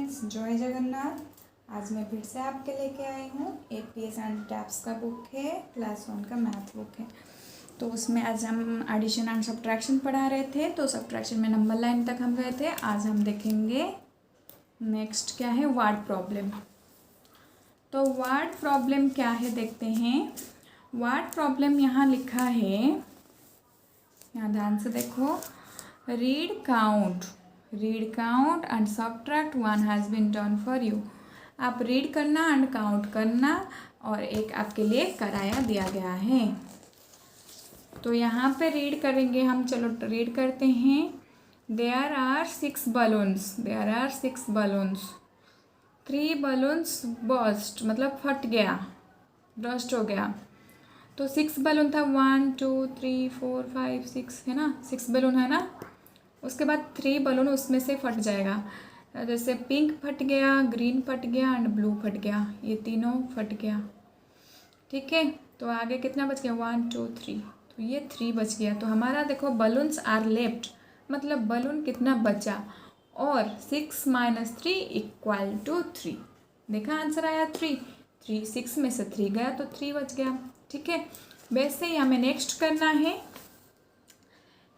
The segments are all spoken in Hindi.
फ्रेंड्स, जय जगन्नाथ। आज मैं फिर से आपके लेके आई हूँ एपीएस एंड टैप्स का बुक है, क्लास 1 का मैथ बुक है। तो उसमें आज हम एडिशन एंड सब्ट्रैक्शन पढ़ा रहे थे। तो सब्ट्रैक्शन में नंबर लाइन तक हम गए थे। आज हम देखेंगे नेक्स्ट क्या है, वर्ड प्रॉब्लम। तो वर्ड प्रॉब्लम क्या है देखते हैं। वर्ड प्रॉब्लम यहाँ लिखा है, यहाँ ध्यान से देखो। Read count and subtract 1 has been done for you. आप रीड करना एंड काउंट करना और एक आपके लिए कराया दिया गया है। तो यहाँ पे रीड करेंगे हम। चलो रीड करते हैं। There are 6 balloons। 3 balloons burst मतलब फट गया, बर्स्ट हो गया। तो 6 बैलून था, 1 2 3 4 5 6 है ना, 6 बैलून है ना। उसके बाद 3 बैलून उसमें से फट जाएगा। जैसे पिंक फट गया, ग्रीन फट गया एंड ब्लू फट गया, ये तीनों फट गया। ठीक है, तो आगे कितना बच गया, 1 2 3। तो ये 3 बच गया। तो हमारा देखो बलून्स आर लेफ्ट, मतलब बलून कितना बचा। और 6 - 3 = 3। देखा आंसर आया 3। 6 में से 3 गया तो 3 बच गया। ठीक है, वैसे ही हमें नेक्स्ट करना है।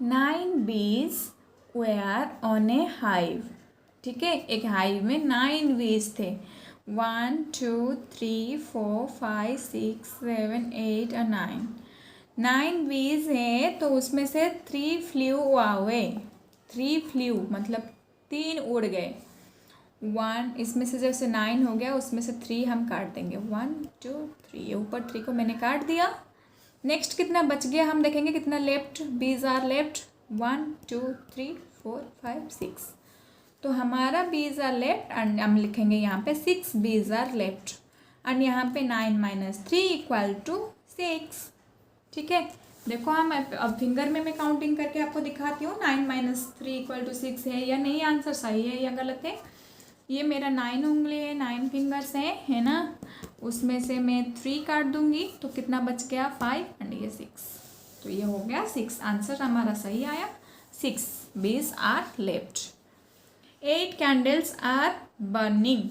9 bees were on a hive। ठीक है, एक हाइव में 9 bees थे। 1 2 3 4 5 6 7 8 और 9 bees है। तो उसमें से 3 flew away। 3 flew मतलब 3 उड़ गए। 1 इसमें से जैसे 9 हो गया, उसमें से 3 हम काट देंगे। 1 2 3, ये ऊपर 3 को मैंने काट दिया। नेक्स्ट कितना बच गया हम देखेंगे, कितना लेफ्ट, बीज आर लेफ्ट। 1 2 3 4 5 6। तो हमारा बीज आर लेफ्ट एंड हम लिखेंगे यहाँ पे 6 बीज आर लेफ्ट। एंड यहाँ पे 9 - 3 = 6। ठीक है, देखो हम अब फिंगर में मैं काउंटिंग करके आपको दिखाती हूँ 9 - 3 = 6 है या नहीं, आंसर सही है या गलत है। ये मेरा 9 उंगली है, 9 फिंगर्स है ना। उसमें से मैं 3 काट दूंगी तो कितना बच गया, 5 एंड ये 6। तो ये हो गया 6। आंसर हमारा सही आया, 6 bees are left. 8 candles are burning.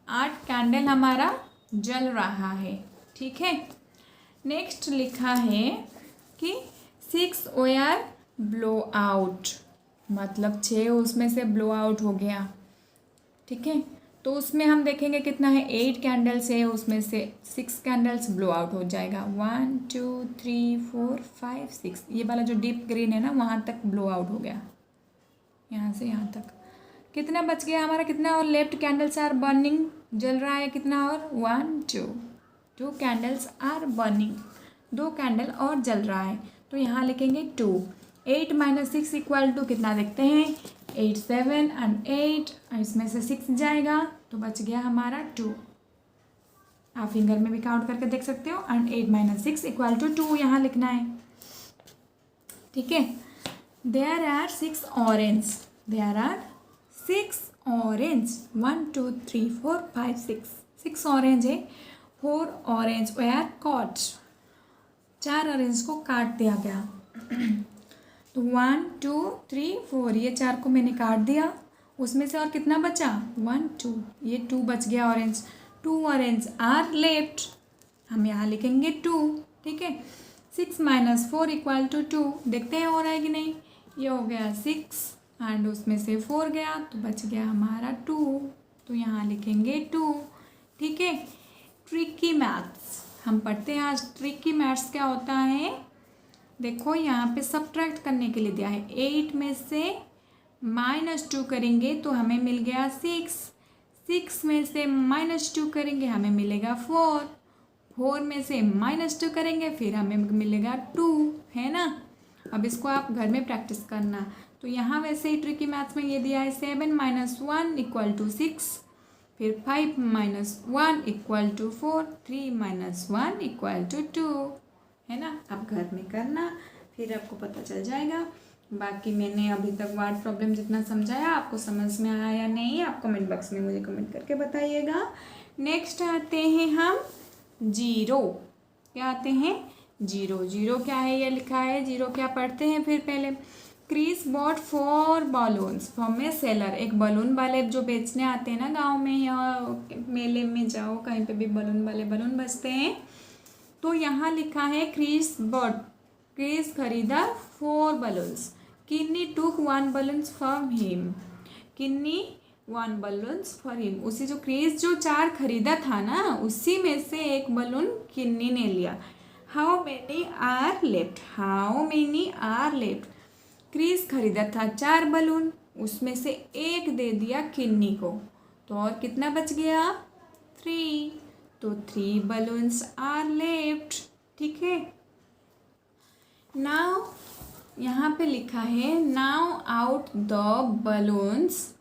8 candle हमारा जल रहा है। ठीक है, नेक्स्ट लिखा है कि 6 were ब्लो आउट, मतलब 6 उसमें से ब्लो आउट हो गया। ठीक है, तो उसमें हम देखेंगे कितना है, 8 कैंडल्स है, उसमें से 6 कैंडल्स ब्लो आउट हो जाएगा। 1 2 3 4 5 6, ये वाला जो डीप ग्रीन है ना, वहाँ तक ब्लो आउट हो गया, यहाँ से यहाँ तक। कितना बच गया हमारा, कितना और लेफ्ट कैंडल्स आर बर्निंग, जल रहा है कितना और, 1 2 कैंडल्स आर बर्निंग, 2 कैंडल और जल रहा है। तो यहाँ लिखेंगे 2। 8 - 6 = कितना देखते हैं, 8 7 एंड 8, इसमें से 6 जाएगा तो बच गया हमारा 2। आप फिंगर में भी काउंट करके देख सकते हो। एंड 8 - 6 = 2 यहाँ लिखना है। ठीक है, देयर आर 6 ऑरेंज। 1 2 3 4 5 6 ऑरेंज है। 4 ऑरेंज वेयर कॉट, 4 ऑरेंज को काट दिया गया। तो 1 2 3 4, ये 4 को मैंने काट दिया। उसमें से और कितना बचा, 1 2, ये 2 बच गया ऑरेंज। 2 ऑरेंज आर लेफ्ट, हम यहाँ लिखेंगे 2। ठीक है, 6 - 4 = 2। देखते हैं हो रहा है कि नहीं। ये हो गया 6 एंड उसमें से 4 गया तो बच गया हमारा 2। तो यहाँ लिखेंगे 2। ठीक है, ट्रिकी मैथ्स हम पढ़ते हैं आज। ट्रिकी मैथ्स क्या होता है, देखो यहाँ पे सब्ट्रैक्ट करने के लिए दिया है। 8 में से -2 करेंगे तो हमें मिल गया 6। 6 में से -2 करेंगे हमें मिलेगा 4। 4 में से -2 करेंगे फिर हमें मिलेगा 2, है ना। अब इसको आप घर में प्रैक्टिस करना। तो यहाँ वैसे ही ट्रिकी मैथ्स में ये दिया है 7 - 1 = 6, फिर 5 - 1 = 4, 3 - 1 = 2, है ना। आप घर में करना, फिर आपको पता चल जाएगा। बाकी मैंने अभी तक वर्ड प्रॉब्लम जितना समझाया, आपको समझ में आया या नहीं, आप कमेंट बॉक्स में मुझे कमेंट करके बताइएगा। नेक्स्ट आते हैं हम जीरो। क्या आते हैं, जीरो। जीरो क्या है, ये लिखा है। जीरो क्या पढ़ते हैं फिर पहले। Chris bought 4 balloons from a seller. एक बलून वाले जो बेचने आते हैं ना गांव में या मेले में जाओ कहीं पे भी बलून वाले बलून बेचते हैं। तो यहाँ लिखा है क्रिस खरीदा 4 balloons. Kinni took 1 balloons from him. Kinni 1 balloons for him. उसी जो क्रिस जो 4 खरीदा था ना उसी में से एक बलून किन्नी ने लिया। How many are left. How many are left. Chris खरीदा था 4 बलून, उसमें से एक दे दिया किन्नी को, तो और कितना बच गया 3। तो 3 बलून्स आर लेफ्ट। ठीक है। नाउ यहाँ पे लिखा है now out the balloons.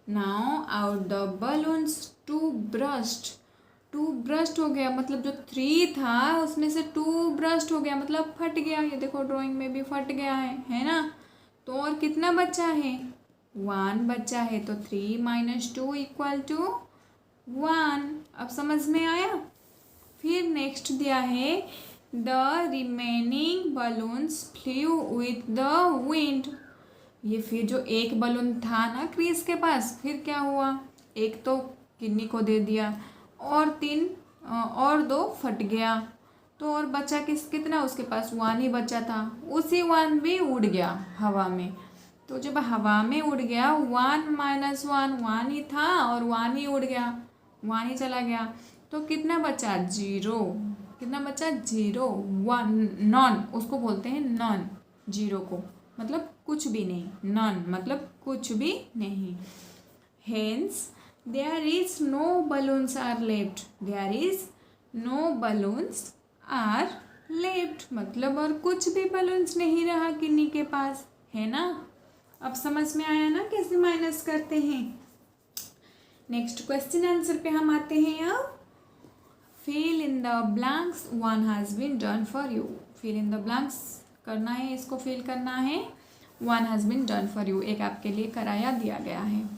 Now out the balloons to burst हो गया, मतलब जो 3 था उसमें से 2 ब्रस्ट हो गया, मतलब फट गया। ये देखो ड्राइंग में भी फट गया है ना। तो और कितना बचा है 1 बचा है। तो 3 - 2 = 1। अब समझ में आया। फिर नेक्स्ट दिया है the remaining balloons flu with the wind. ये फिर जो एक बलून था ना क्रिस के पास, फिर क्या हुआ, एक तो किन्नी को दे दिया और 2 फट गया। तो और बचा कितना, उसके पास 1 ही बचा था। उसी 1 भी उड़ गया हवा में। तो जब हवा में उड़ गया 1 - 1 1 ही था और 1 ही उड़ गया, 1 ही चला गया। तो कितना बचा 0। कितना बचा 0 1 नॉन, उसको बोलते हैं नॉन। 0 को मतलब कुछ भी नहीं, नॉन मतलब कुछ भी नहीं। Hence there is no balloons are left. There is no balloons are left मतलब और कुछ भी बलून्स नहीं रहा किन्नी के पास, है ना। अब समझ में आया ना कैसे माइनस करते हैं। नेक्स्ट क्वेश्चन आंसर पे हम आते हैं। अब fill in the blanks 1 has been done for you. Fill in the blanks करना है, इसको फिल करना है। 1 has been done for you, एक आपके लिए कराया दिया गया है।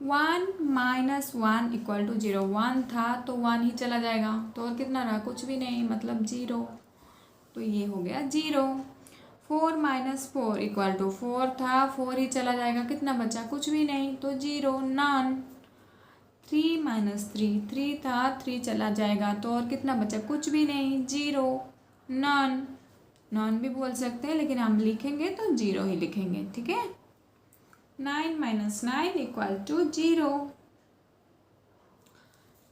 1 - 1 = 0। 1 था तो 1 ही चला जाएगा, तो और कितना रहा, कुछ भी नहीं मतलब 0। तो ये हो गया 0। 4 - 4 = 4 था, 4 ही चला जाएगा, कितना बचा, कुछ भी नहीं, तो 0 नॉन। 3 - 3 था, 3 चला जाएगा, तो और कितना बचा, कुछ भी नहीं, 0 नॉन। नॉन भी बोल सकते हैं लेकिन हम लिखेंगे तो 0 ही लिखेंगे। ठीक है। 9 - 9 = 0।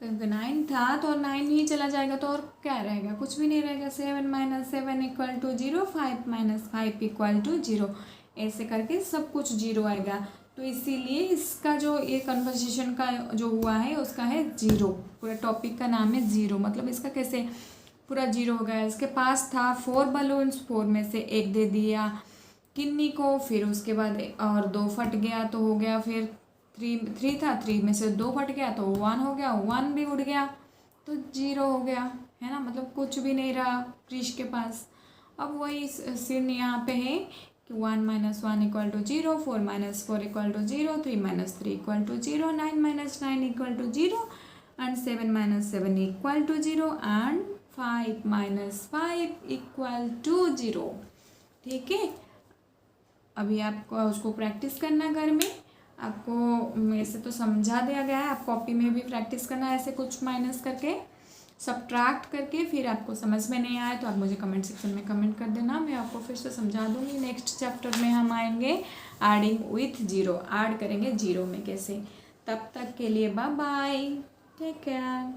क्योंकि 9 था तो 9 ही चला जाएगा, तो और क्या रहेगा, कुछ भी नहीं रहेगा। 7 - 7 = 0। 5 - 5 = 0। ऐसे करके सब कुछ 0 आएगा। तो इसीलिए इसका जो ये कन्वर्सेशन का जो हुआ है उसका है 0। पूरा टॉपिक का नाम है 0, मतलब इसका कैसे पूरा 0 हो गया। इसके पास था 4 बलून्स, 4 में से एक दे दिया किन्नी को, फिर उसके बाद और 2 फट गया तो हो गया। फिर 3 था, 3 में से 2 फट गया तो 1 हो गया, 1 भी उड़ गया तो 0 हो गया, है ना। मतलब कुछ भी नहीं रहा क्रिश के पास। अब वही सीन यहाँ पे है कि 1 - 1 = 0, 4 - 4 = 0, 3 - 3 = 0, 9 - 9 = 0 and 7 - 7 = 0 and 5 - 5 = 0। ठीक है। अभी आपको उसको प्रैक्टिस करना घर में। आपको ऐसे तो समझा दिया गया है, आप कॉपी में भी प्रैक्टिस करना है ऐसे कुछ माइनस करके सब्ट्रैक्ट करके। फिर आपको समझ में नहीं आए तो आप मुझे कमेंट सेक्शन में कमेंट कर देना, मैं आपको फिर से समझा दूँगी। नेक्स्ट चैप्टर में हम आएंगे एडिंग विथ 0, ऐड करेंगे 0 में कैसे। तब तक के लिए बाय बाय, टेक केयर।